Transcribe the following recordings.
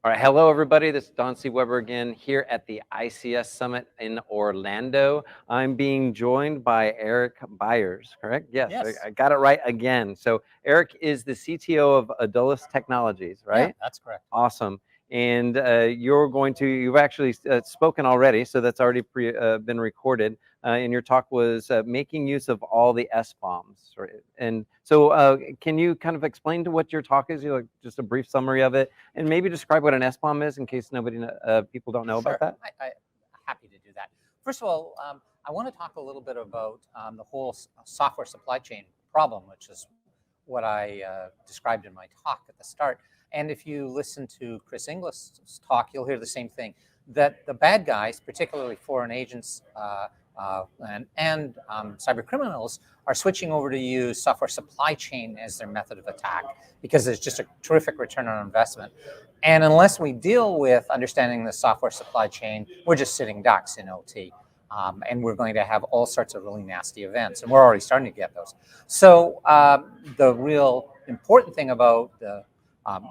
All right, hello everybody. This is Don C. Weber again here at the ICS Summit in Orlando. I'm being joined by Eric Byres, correct? Yes. I got it right again. So Eric is the CTO of Adulis Technologies, right? Yeah, that's correct. Awesome. And you've actually spoken already, so that's already been recorded. And your talk was making use of all the SBOMs. Right? And so can you kind of explain to what your talk is, just a brief summary of it, and maybe describe what an SBOM is in case people don't know about that? I'm happy to do that. First of all, I want to talk a little bit about the whole software supply chain problem, which is what I described in my talk at the start. And if you listen to Chris Inglis's talk, you'll hear the same thing, that the bad guys, particularly foreign agents and cyber criminals, are switching over to use software supply chain as their method of attack because there's just a terrific return on investment. And unless we deal with understanding the software supply chain, we're just sitting ducks in OT. And we're going to have all sorts of really nasty events, and we're already starting to get those. So the real important thing about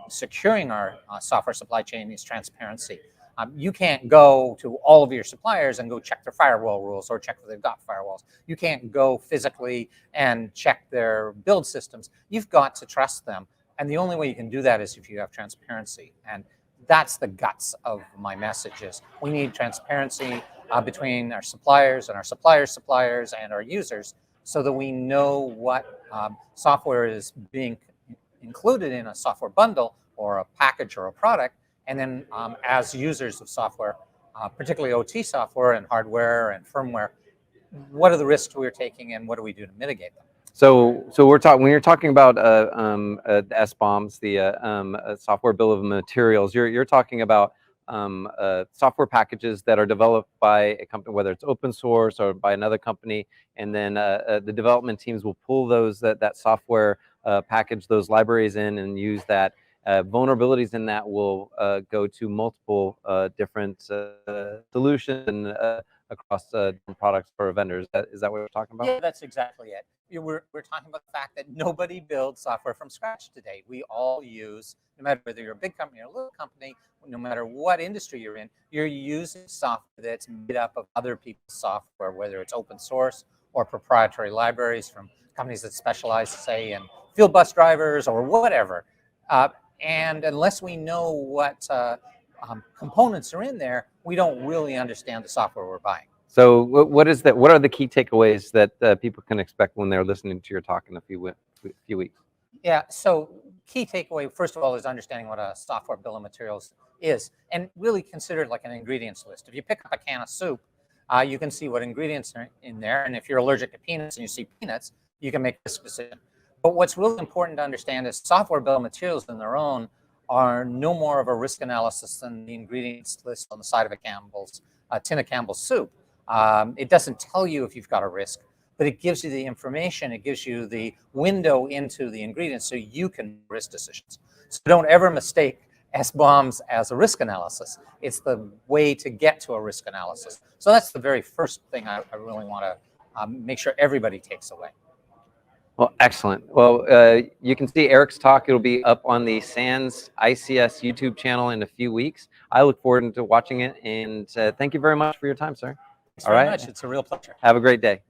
securing our software supply chain is transparency. You can't go to all of your suppliers and go check their firewall rules or check if they've got firewalls. You can't go physically and check their build systems. You've got to trust them. And the only way you can do that is if you have transparency. And that's the guts of my message is we need transparency between our suppliers and our suppliers and our users so that we know what software is being included in a software bundle or a package or a product. And then as users of software, particularly OT software and hardware and firmware, what are the risks we're taking and what do we do to mitigate them? So when you're talking about the SBOMs, the software bill of materials, you're talking about software packages that are developed by a company, whether it's open source or by another company, and then the development teams will pull that software package, those libraries in, and use that. Vulnerabilities in that will go to multiple different solutions across products for vendors. Is that what we're talking about? Yeah, that's exactly it. We're talking about the fact that nobody builds software from scratch today. We all use, no matter whether you're a big company or a little company, no matter what industry you're in, you're using software that's made up of other people's software, whether it's open source or proprietary libraries from companies that specialize, say, in field bus drivers or whatever. And unless we know what components are in there, we don't really understand the software we're buying. So what is that? What are the key takeaways that people can expect when they're listening to your talk in a few weeks? Yeah, so key takeaway, first of all, is understanding what a software bill of materials is, and really consider it like an ingredients list. If you pick up a can of soup, you can see what ingredients are in there, and if you're allergic to peanuts and you see peanuts, you can make this decision. But what's really important to understand is software bill of materials in their own are no more of a risk analysis than the ingredients list on the side of a tin of Campbell's soup. It doesn't tell you if you've got a risk, but it gives you the information, it gives you the window into the ingredients so you can make risk decisions. So don't ever mistake SBOMs as a risk analysis. It's the way to get to a risk analysis. So that's the very first thing I really want to make sure everybody takes away. Well, excellent. Well, you can see Eric's talk. It'll be up on the SANS ICS YouTube channel in a few weeks. I look forward to watching it, and thank you very much for your time, sir. Thanks very much. It's a real pleasure. Have a great day.